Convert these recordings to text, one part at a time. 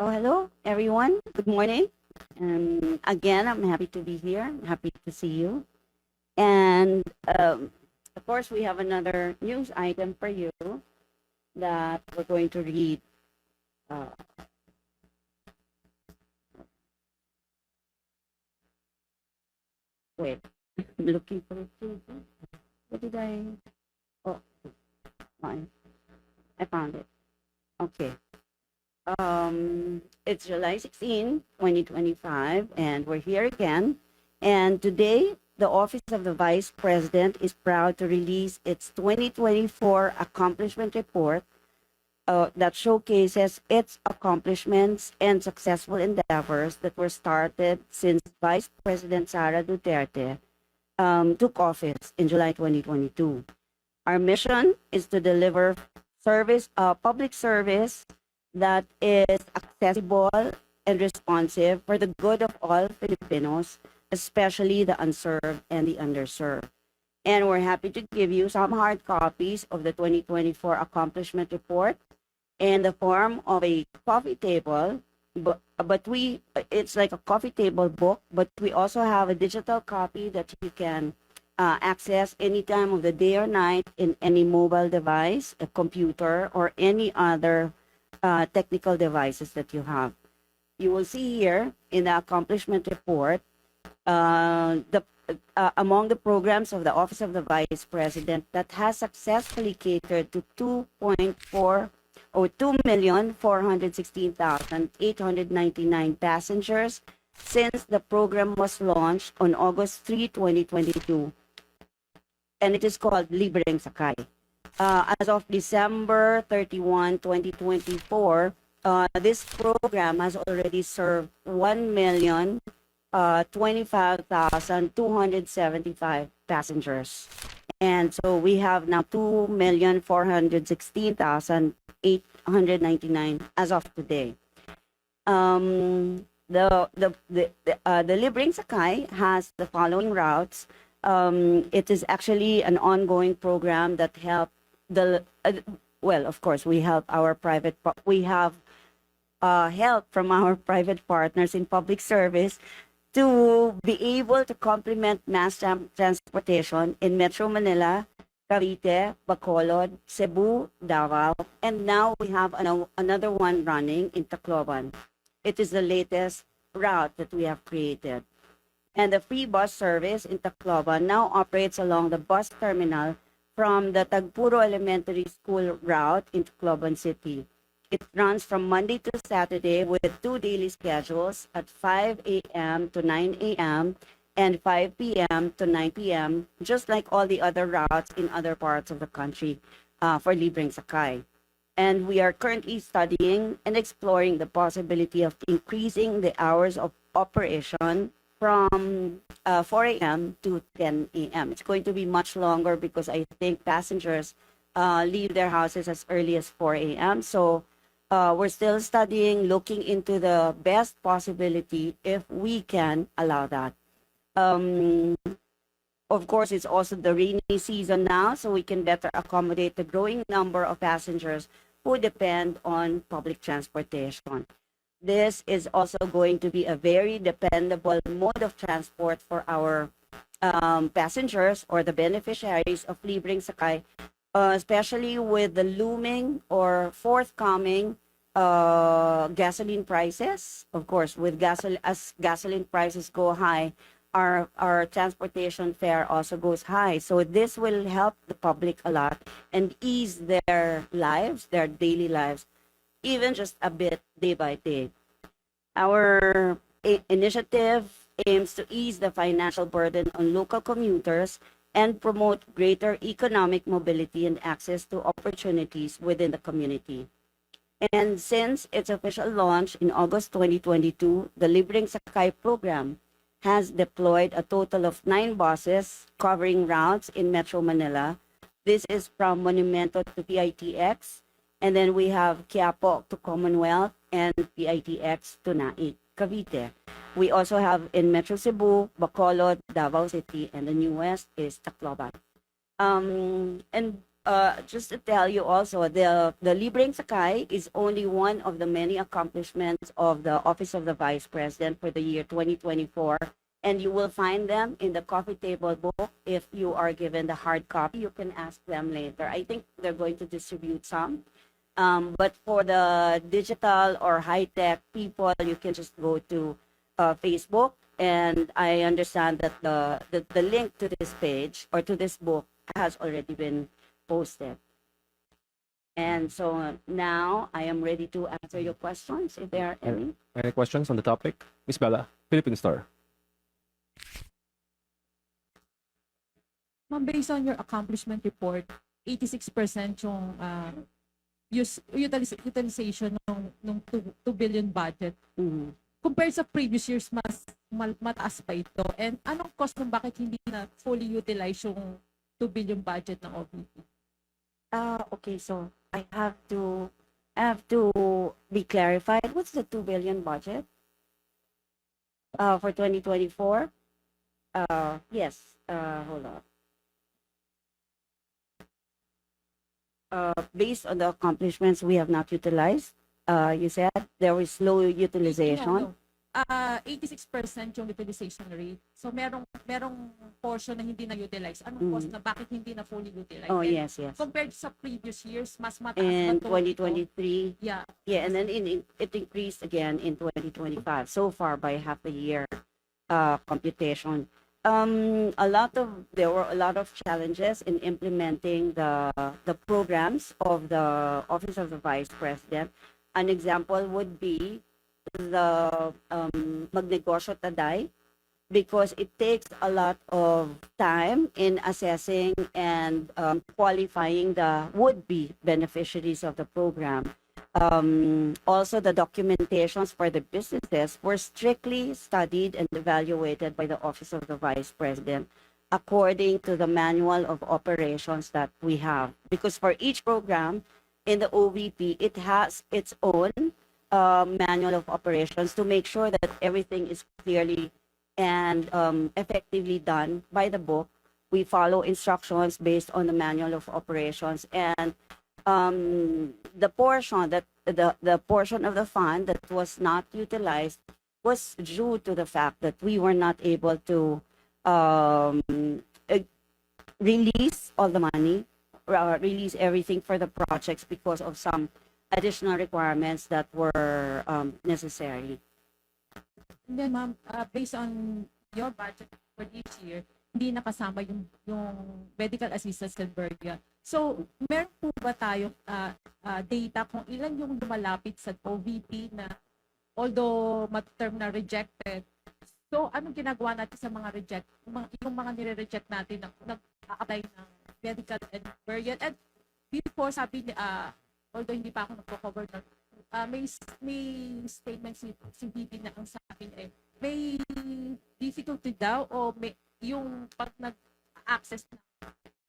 Oh, hello, everyone. Good morning. Again, I'm happy to be here. I'm happy to see you. And of course, we have another news item for you that we're going to read. Uh, wait, I'm looking for it. What did I? Oh, fine. I found it. Okay. It's July 16, 2025, and we're here again. And today, the Office of the Vice President is proud to release its 2024 Accomplishment Report that showcases its accomplishments and successful endeavors that were started since Vice President Sara Duterte took office in July 2022. Our mission is to deliver public service that is accessible and responsive for the good of all Filipinos, especially the unserved and the underserved. And we're happy to give you some hard copies of the 2024 Accomplishment Report in the form of a coffee table, it's like a coffee table book, but we also have a digital copy that you can access any time of the day or night in any mobile device, a computer, or any other technical devices that you have. You will see here in the accomplishment report the among the programs of the Office of the Vice President that has successfully catered to 2,416,899 passengers since the program was launched on August 3, 2022, and it is called Libreng Sakay. As of December 31, 2024, this program has already served 1,025,275 passengers. And so we have now 2,416,899 as of today. The Libreng Sakay has the following routes. It is actually an ongoing program that helps of course, we help we have help from our private partners in public service to be able to complement mass transportation in Metro Manila, Cavite, Bacolod, Cebu, Davao, and now we have another one running in Tacloban. It is the latest route that we have created. And the free bus service in Tacloban now operates along the bus terminal from the Tagpuro Elementary School route in Tacloban City. It runs from Monday to Saturday with 2 daily schedules at 5 a.m. to 9 a.m. and 5 p.m. to 9 p.m., just like all the other routes in other parts of the country for Libreng Sakay. And we are currently studying and exploring the possibility of increasing the hours of operation from 4 a.m. to 10 a.m. It's going to be much longer because I think passengers leave their houses as early as 4 a.m. So we're still studying, looking into the best possibility if we can allow that. Of course, it's also the rainy season now, so we can better accommodate the growing number of passengers who depend on public transportation. This is also going to be a very dependable mode of transport for our passengers or the beneficiaries of Libreng Sakay, especially with the looming or forthcoming gasoline prices. Of course, with as gasoline prices go high, our transportation fare also goes high. So this will help the public a lot and ease their lives, their daily lives, even just a bit day by day. Our initiative aims to ease the financial burden on local commuters and promote greater economic mobility and access to opportunities within the community. And since its official launch in August 2022, the Libreng Sakay program has deployed a total of 9 buses covering routes in Metro Manila. This is from Monumento to PITX, and then we have Quiapo to Commonwealth and PITX to Naik, Cavite. We also have in Metro Cebu, Bacolod, Davao City, and the newest is Tacloban. And just to tell you also, the Libreng Sakay is only one of the many accomplishments of the Office of the Vice President for the year 2024. And you will find them in the coffee table book. If you are given the hard copy, you can ask them later. I think they're going to distribute some. But for the digital or high-tech people, you can just go to Facebook. And I understand that the link to this page or to this book has already been posted. And so now I am ready to answer your questions if there are any. Any questions on the topic? Miss Bella, Philippine Star. Ma'am, based on your accomplishment report, 86% yung utilization ng 2 billion budget. Mhm. Compared sa previous years, mataas pa ito. And anong cost kung bakit hindi na fully utilize yung 2 billion budget ng OVP? Okay, so I have to be clarified. What's the 2 billion budget for 2024? Yes. Hold on. Based on the accomplishments we have not utilized, you said there was low utilization. No. 86% yung utilization rate. So merong portion na hindi na-utilize. Anong cost na bakit hindi na fully utilized? Oh, And yes. compared sa previous years, mas mataas In ba to? 2023, Yeah. and then it increased again in 2025. So far by half a year computation. There were a lot of challenges in implementing the programs of the Office of the Vice President. An example would be the magnegosyo taday, because it takes a lot of time in assessing and qualifying the would-be beneficiaries of the program. Also, the documentations for the businesses were strictly studied and evaluated by the Office of the Vice President according to the manual of operations that we have. Because for each program in the OVP, it has its own manual of operations to make sure that everything is clearly and effectively done by the book. We follow instructions based on the manual of operations, and the portion of the fund that was not utilized was due to the fact that we were not able to release all the money, release everything for the projects because of some additional requirements that were necessary. And then, ma'am, based on your budget for this year, hindi nakasama yung medical assistance and burial. So, meron po ba tayong data kung ilan yung lumalapit sa OVP na although term na rejected? So, anong ginagawa natin sa mga yung mga nire-reject natin na nag-a-apply ng medical and burial? And before, sabi ni, although hindi pa ako nagko-cover nun, may statement si VP na ang sa akin may difficulty daw o may yung pag nag-access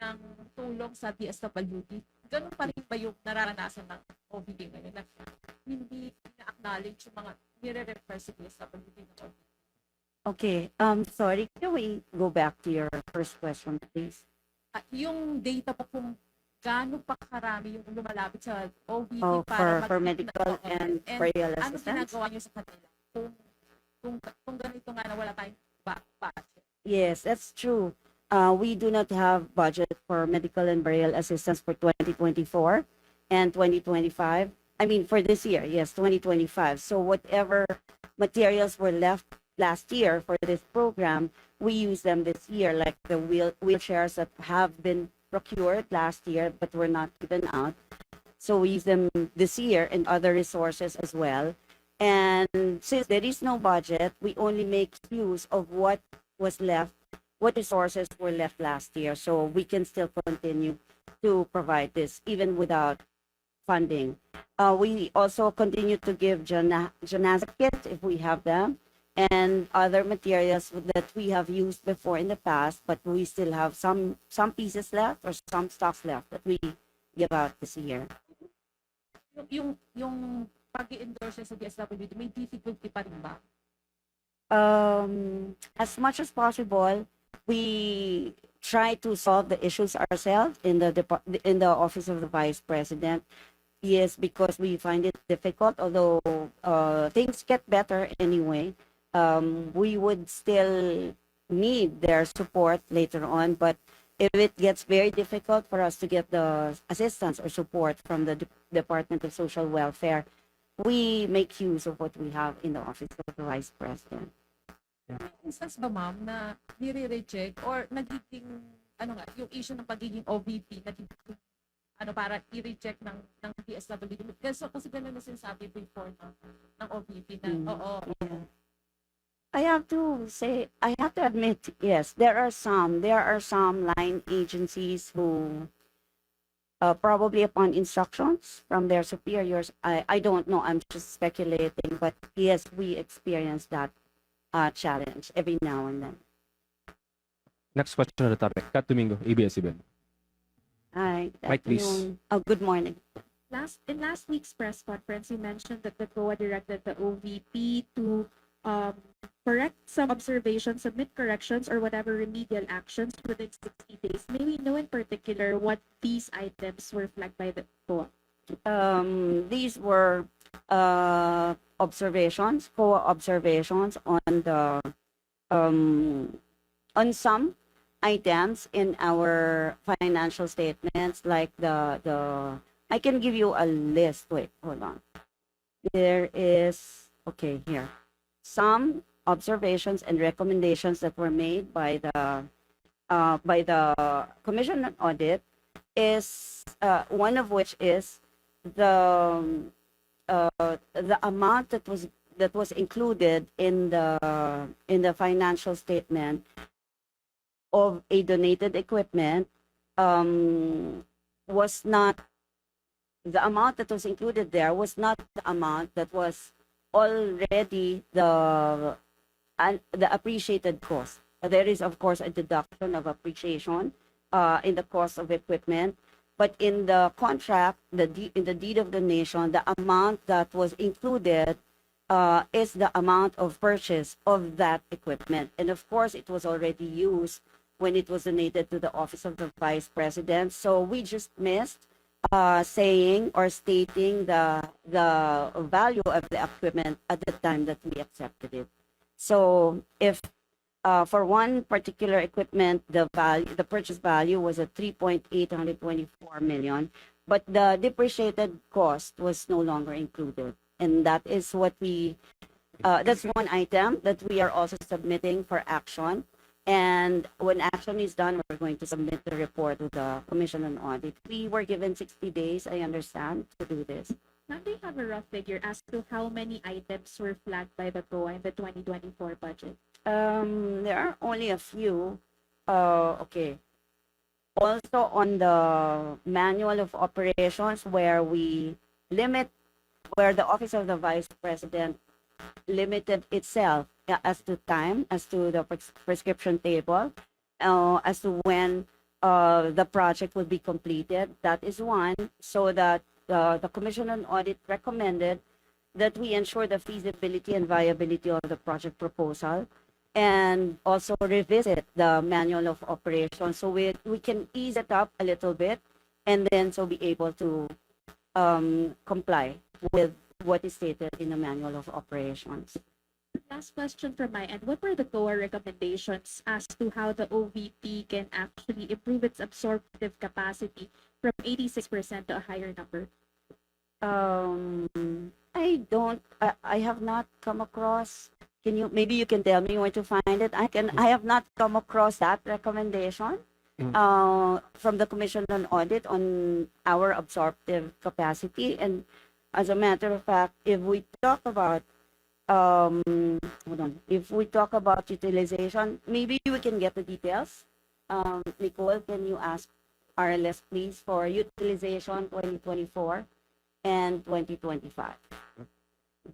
ng tulong sa DSWD, ganun pa rin ba yung nararanasan ng OVP ngayon na hindi na-acknowledge yung mga nire-refer sa DSWD ng OVP? Okay, sorry, can we go back to your first question, please? Yung data po kung gaano pa karami yung lumalapit sa OVP for medical and burial ano assistance? ginagawa niyo sa kanila kung ganito nga na wala tayong budget? Yes, that's true. We do not have budget for medical and burial assistance for 2024 and 2025. I mean, for this year, yes, 2025. So whatever materials were left last year for this program, we use them this year, like the wheelchairs that have been procured last year but were not given out. So we use them this year and other resources as well. And since there is no budget, we only make use of what was left, what resources were left last year. So we can still continue to provide this even without funding. We also continue to give Janasa kits if we have them, and other materials that we have used before in the past, but we still have some pieces left or some stocks left that we give out this year. Yung pag-i-endorse sa DSWD, may difficulty pa rin ba? As much as possible, we try to solve the issues ourselves in in the office of the Vice President. Yes, because we find it difficult, although things get better anyway. We would still need their support later on, but if it gets very difficult for us to get the assistance or support from the Department of Social Welfare, we make use of what we have in the office of the Vice President. May instance ba, ma'am, na nire-reject or nagiging, ano nga, yung issue ng pagiging OVP, nagiging, ano, para i-reject ng DSWD? Kasi ganun na sinasabi before ng OVP na, oo. Yeah. I have to admit, yes, there are some line agencies who, probably upon instructions from their superiors, I don't know, I'm just speculating, but yes, we experience that challenge every now and then. Next question on the topic. Kat Domingo, ABS-CBN. Hi, good Mike, please. afternoon. Oh, good morning. In last week's press conference, you mentioned that the COA directed the OVP to correct some observations, submit corrections, or whatever remedial actions within 60 days. May we know in particular what these items were flagged by the COA? These were COA observations on some items in our financial statements, like I can give you a list. Wait, hold on. There is, okay, here. Some observations and recommendations that were made by the Commission on Audit is one of which is the amount that was included in the financial statement of a donated equipment was not the amount that was included there was not the amount that was already the appreciated cost. There is, of course, a deduction of appreciation in the cost of equipment, but in the contract, in the deed of donation, the amount that was included is the amount of purchase of that equipment. And of course, it was already used when it was donated to the office of the Vice President. So we just missed saying or stating the value of the equipment at the time that we accepted it. So if for one particular equipment, the purchase value was at 3.824 million, but the depreciated cost was no longer included. And that is what that's one item that we are also submitting for action. And when action is done, we're going to submit the report to the Commission on Audit. We were given 60 days, I understand, to do this. Now, do you have a rough figure as to how many items were flagged by the COA in the 2024 budget? There are only a few. Okay. Also on the manual of operations, where the Office of the Vice President limited itself as to time, as to the prescription table, as to when the project will be completed. That is one, so that the Commission on Audit recommended that we ensure the feasibility and viability of the project proposal, and also revisit the manual of operations so we can ease it up a little bit, and then so be able to comply with what is stated in the manual of operations. Last question from my end. What were the COA recommendations as to how the OVP can actually improve its absorptive capacity from 86% to a higher number? I have not come across. Maybe you can tell me where to find it? I have not come across that recommendation from the Commission on Audit on our absorptive capacity. And as a matter of fact, if we talk about utilization, maybe we can get the details. Nicole, can you ask RLS please for utilization 2024 and 2025?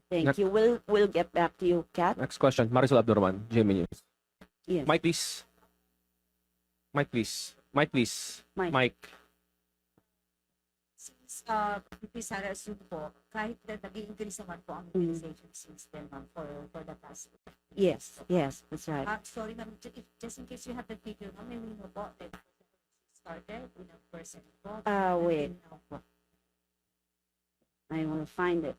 Thank you. We'll get back to you, Kat. Next question, Marisol Abdurrahman, GMA News. Yes. Mike, please. Mike, please. Mike, please. Mike. Mike. Sara, assume po, kahit na nag-i-increase naman po ang utilization system, ma'am, for the past. Yes, yes, that's right. Sorry, ma'am, just in case you have the figure, ma'am, may we know po that started with a percent po. Wait. Now po. I will find it.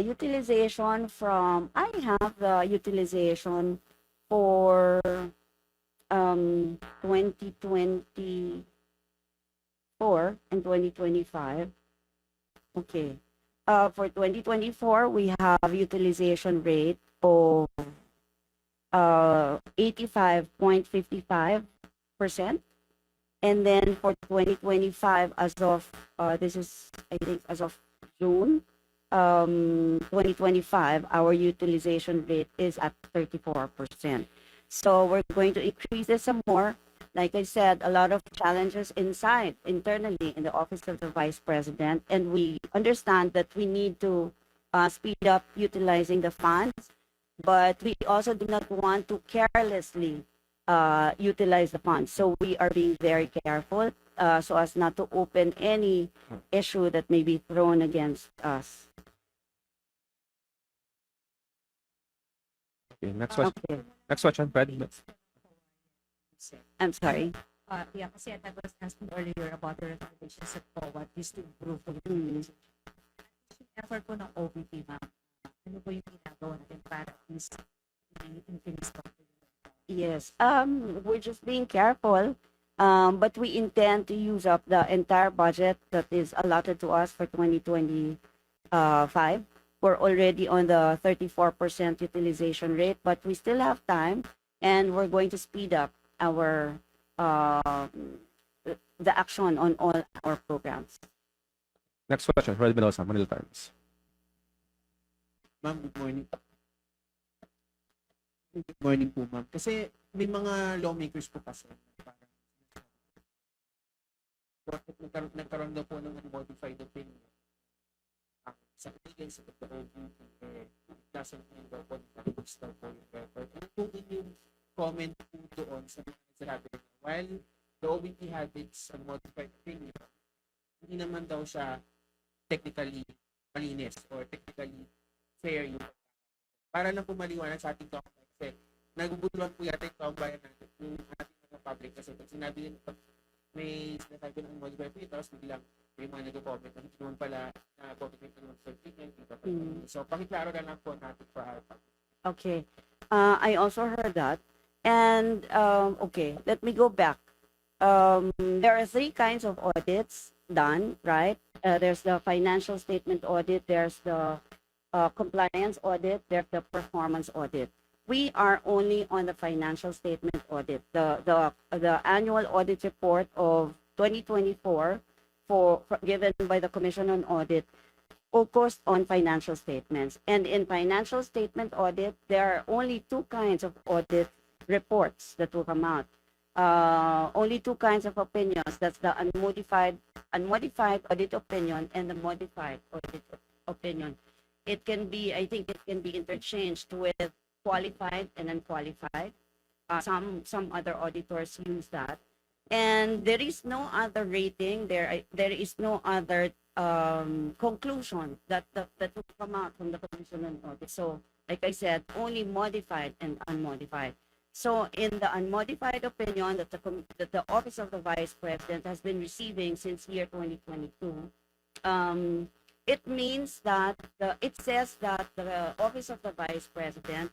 Utilization from, I have the utilization for 2024 and 2025. Okay. For 2024, we have utilization rate of 85.55%. And then for 2025, as of, this is, I think, as of June 2025, our utilization rate is at 34%. So we're going to increase this some more. Like I said, a lot of challenges internally in the Office of the Vice President, and we understand that we need to speed up utilizing the funds, but we also do not want to carelessly utilize the funds. So we are being very careful so as not to open any issue that may be thrown against us. Okay, next question. Okay, Next question, Fred. I'm sorry. Yeah, kasi I was asking earlier about the recommendations of what is to improve the Mm. utilization. Effort po ng OVP, ma'am. Ano po yung ginagawa natin para at least increase po? Yes, we're just being careful, but we intend to use up the entire budget that is allotted to us for 2025. We're already on the 34% utilization rate, but we still have time, and we're going to speed up our the action on all our programs. Next question, Fred Mendoza, Manila Times. Ma'am, good morning. Good morning po, ma'am. Kasi may mga lawmakers po kasi parang nagkaroon daw po ng unmodified opinion. Sa kailan sa OVP, doesn't mean daw po na-release daw po yung record. Ano po din yung comment po doon sa mga sinabi na while the OVP had its unmodified opinion, hindi naman daw siya technically malinis or technically fair yung para lang po maliwanag sa ating kaumbayan kasi naguguluhan po yata yung kaumbayan natin yung ating mga public kasi pag sinabi yun pag may sinasabi ng unmodified opinion tapos biglang may mga nag-comment na hindi naman pala na comment ng unmodified opinion so pakiklaro na lang po natin for our public. Okay, I also heard that, and okay, let me go back. There are three kinds of audits done, right? There's the financial statement audit, there's the compliance audit, there's the performance audit. We are only on the financial statement audit. The annual audit report of 2024 given by the Commission on Audit focused on financial statements. And in financial statement audit, there are only two kinds of audit reports that will come out. Only two kinds of opinions. That's the unmodified audit opinion and the modified audit opinion. It can be, I think it can be interchanged with qualified and unqualified. Some other auditors use that. And there is no other rating, there is no other conclusion that will come out from the Commission on Audit. So, like I said, only modified and unmodified. So, in the unmodified opinion that the Office of the Vice President has been receiving since year 2022, it means that it says that the Office of the Vice President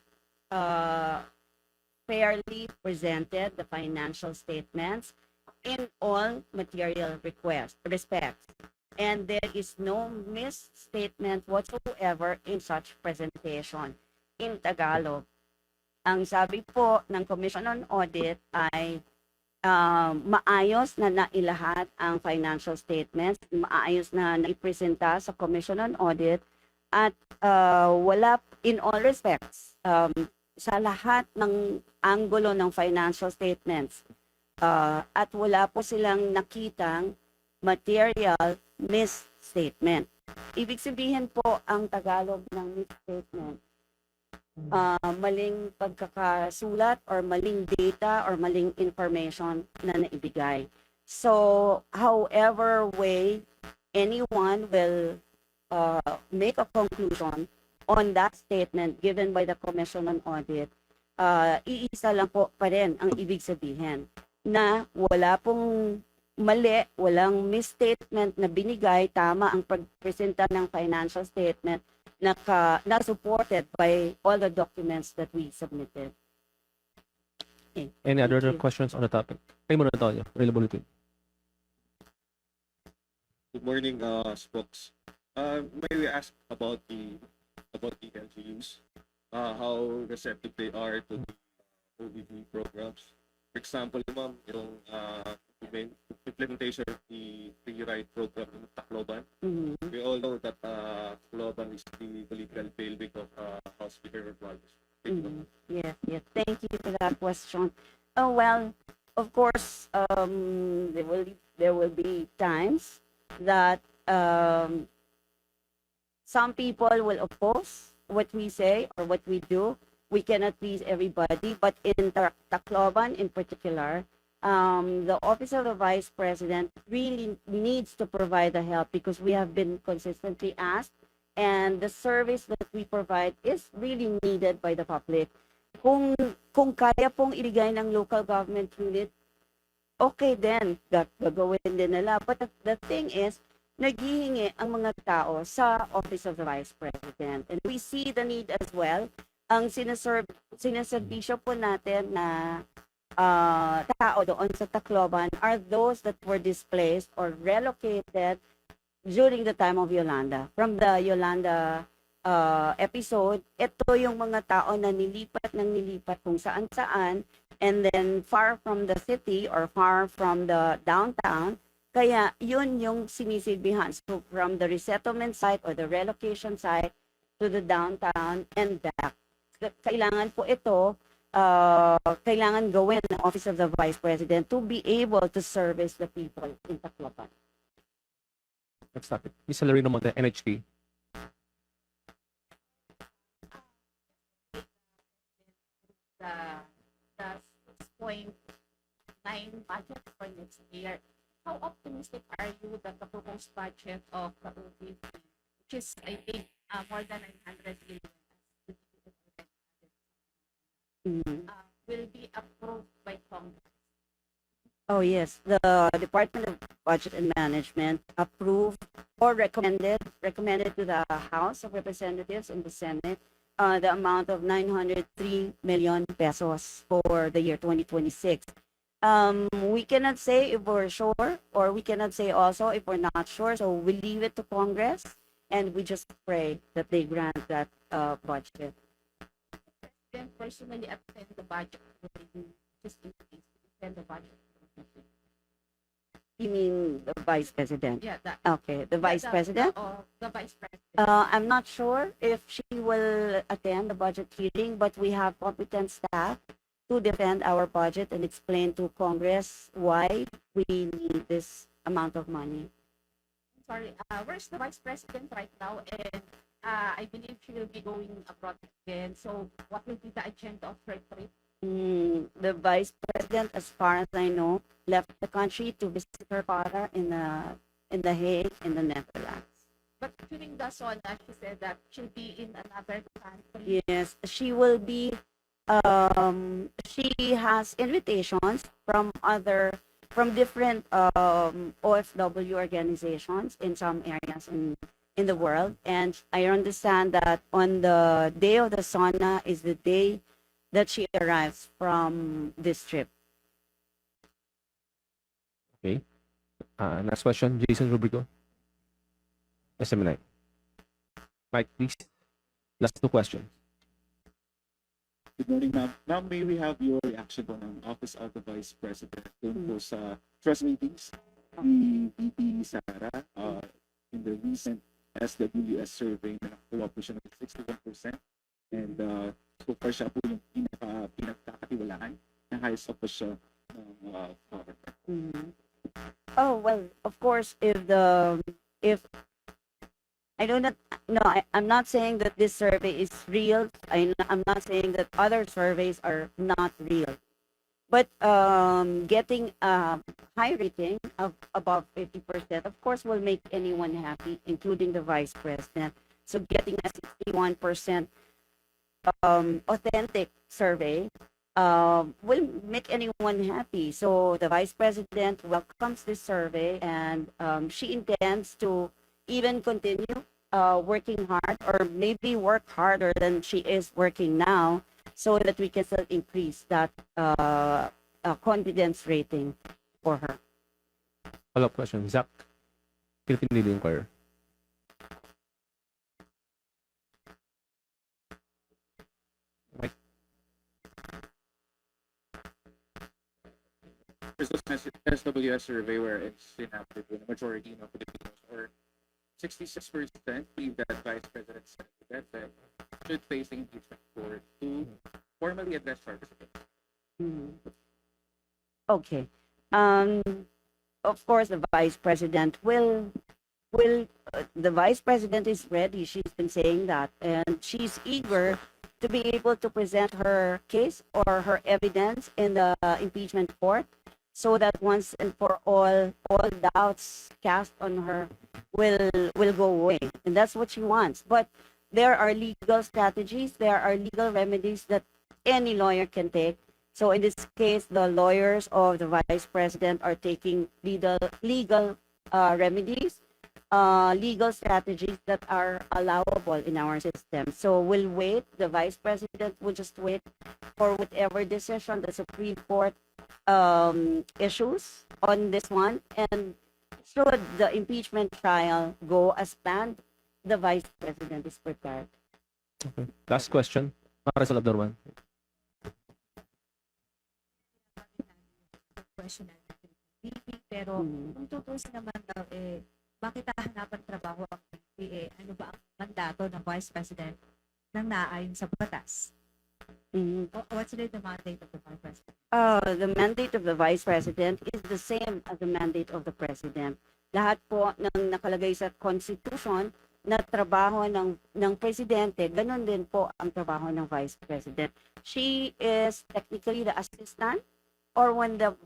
fairly presented the financial statements in all material respects. And there is no misstatement whatsoever in such presentation. In Tagalog, ang sabi po ng Commission on Audit ay maayos na nailahat ang financial statements, maayos na naipresenta sa Commission on Audit, at wala, in all respects, sa lahat ng anggulo ng financial statements, at wala po silang nakitang material misstatement. Ibig sabihin po, ang Tagalog ng misstatement, maling pagkakasulat or maling data or maling information na naibigay. So, however way anyone will make a conclusion on that statement given by the Commission on Audit, iisa lang po pa rin ang ibig sabihin na wala pong mali, walang misstatement na binigay, tama ang pagpresenta ng financial statement na supported by all the documents that we submitted. Okay, Any thank other you. questions on the topic? Kayo muna, Antonio. Availability. Good morning, Spokes. May we ask about the LGUs, how receptive they are to the OVP programs? For example, ma'am, yung implementation of the free ride program in Tacloban. Mhm. We all know that Tacloban is the political bailiwick of House Speaker Rodriguez. Mhm. Yes, yes. Thank you for that question. Oh, well, of course, there will be times that some people will oppose what we say or what we do. We cannot please everybody, but in Tacloban in particular, the Office of the Vice President really needs to provide the help because we have been consistently asked, and the service that we provide is really needed by the public. Kung kaya pong ibigay ng local government unit, okay din, gagawin din nila. But the thing is, naghihingi ang mga tao sa Office of the Vice President. And we see the need as well. Ang sinaservisyo po natin na tao doon sa Tacloban are those that were displaced or relocated during the time of Yolanda. From the Yolanda episode, ito yung mga tao na nilipat kung saan-saan, and then far from the city or far from the downtown. Kaya yun yung sinisilbihan. So from the resettlement site or the relocation site to the downtown and back. Kailangan po ito, kailangan gawin ng Office of the Vice President to be able to service the people in Tacloban. Next topic. Ms. Celerino Monte, NHK. The 6.9 budget for next year. How optimistic are you that the proposed budget of the OVP, which is, I think, more than 900 billion, Mhm. will be approved by Congress? Oh yes, the Department of Budget and Management approved or recommended to the House of Representatives and the Senate the amount of 903 million pesos for the year 2026. We cannot say if we're sure, or we cannot say also if we're not sure. So we leave it to Congress, and we just pray that they grant that budget. Then personally attend the budget meeting, just in case to attend the budget meeting. You mean the Vice President? Yeah, that. Okay, the Vice President. The Vice President. I'm not sure if she will attend the budget hearing, but we have competent staff to defend our budget and explain to Congress why we need this amount of money. Sorry, where's the Vice President right now? And I believe she will be going abroad again. So what will be the agenda of her trip? The Vice President, as far as I know, left the country to visit her father in the Hague in the Netherlands. But during the SONA, she said that she'll be in another country. Yes, she will be. She has invitations from different OFW organizations in some areas in the world, and I understand that on the day of the SONA is the day that she arrives from this trip. Okay. Next question, Jason Rubrico. SMNI. Mike, please. Last two questions. Good morning, ma'am. Ma'am, may we have your reaction po ng Office of the Vice President dun po sa trust ratings ni VP Sara in the recent SWS survey na nakuha po siya ng 61%, and so far siya po yung pinagkakatiwalaan na highest up po siya ng government. Oh well, of course, if I do not, no, I'm not saying that this survey is real. I'm not saying that other surveys are not real. But getting a high rating of above 50%, of course, will make anyone happy, including the vice president. So getting a 61% authentic survey will make anyone happy. So the vice president welcomes this survey, and she intends to even continue working hard, or maybe work harder than she is working now, so that we can still increase that confidence rating for her. Follow-up question. Zach, Philippine Daily Inquirer. There's this SWS survey where it's inactive in a majority of Filipinos, or 66% believe that Vice President Sara Duterte should face the impeachment court to formally address charges against him. Okay. Of course, the vice president the vice president is ready. She's been saying that, and she's eager to be able to present her case or her evidence in the impeachment court, so that once and for all doubts cast on her will go away, and that's what she wants. But there are legal strategies, there are legal remedies that any lawyer can take. So in this case, the lawyers of the vice president are taking legal remedies, legal strategies that are allowable in our system. So we'll wait. The vice president will just wait for whatever decision the Supreme Court issues on this one. And should the impeachment trial go as planned, the vice president is prepared. Okay. Last question. Marisol Abdurman. Question natin. VP, pero kung tutusin naman daw, bakit hahanapan trabaho ang VP? Ano ba ang mandato ng Vice President nang naayon sa batas? What's the mandate of the Vice President? The mandate of the vice president is the same as the mandate of the president. Lahat po ng nakalagay sa constitution na trabaho ng presidente, ganun din po ang trabaho ng vice president. She is technically the assistant, or when the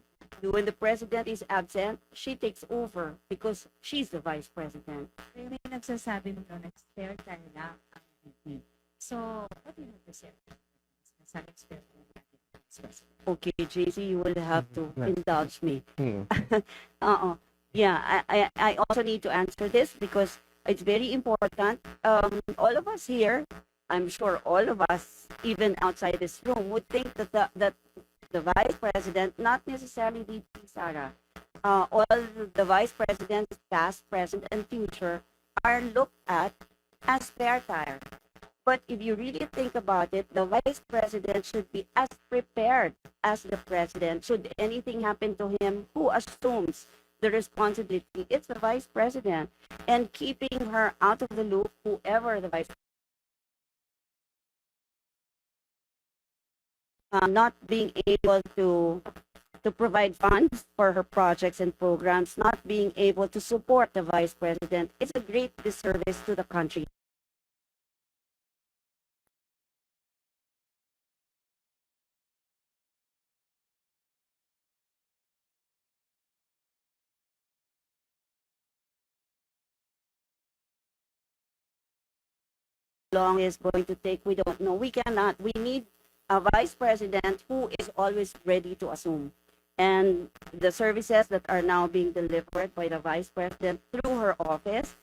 president is absent, she takes over because she's the vice president. May nagsasabi mo na spare time lang ang VP. So, what do you have to say? Spare time lang ang Vice President. Okay, JC, you will have to indulge me. Hmm. Yeah, I also need to answer this because it's very important. All of us here, I'm sure all of us, even outside this room, would think that the vice president, not necessarily VP Sara, all the vice presidents, past, present, and future, are looked at as spare tire. But if you really think about it, the vice president should be as prepared as the president. Should anything happen to him, who assumes the responsibility? It's the vice president. And keeping her out of the loop, whoever the vice not being able to provide funds for her projects and programs, not being able to support the vice president, it's a great disservice to the country. Long is going to take, we don't know. We cannot. We need a vice president who is always ready to assume. And the services that are now being delivered by the vice president through her office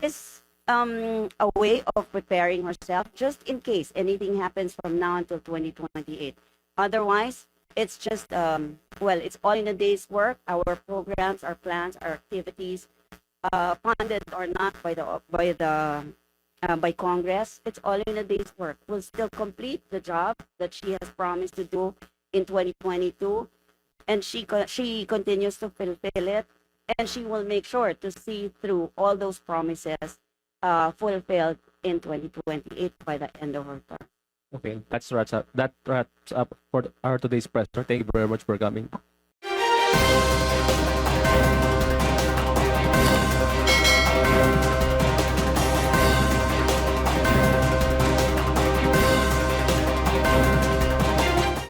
is a way of preparing herself just in case anything happens from now until 2028. Otherwise, it's just, it's all in a day's work. Our programs, our plans, our activities, funded or not by Congress, it's all in a day's work. We'll still complete the job that she has promised to do in 2022, and she continues to fulfill it, and she will make sure to see through all those promises fulfilled in 2028 by the end of her term. Okay, that wraps up for our today's press tour. Thank you very much for coming.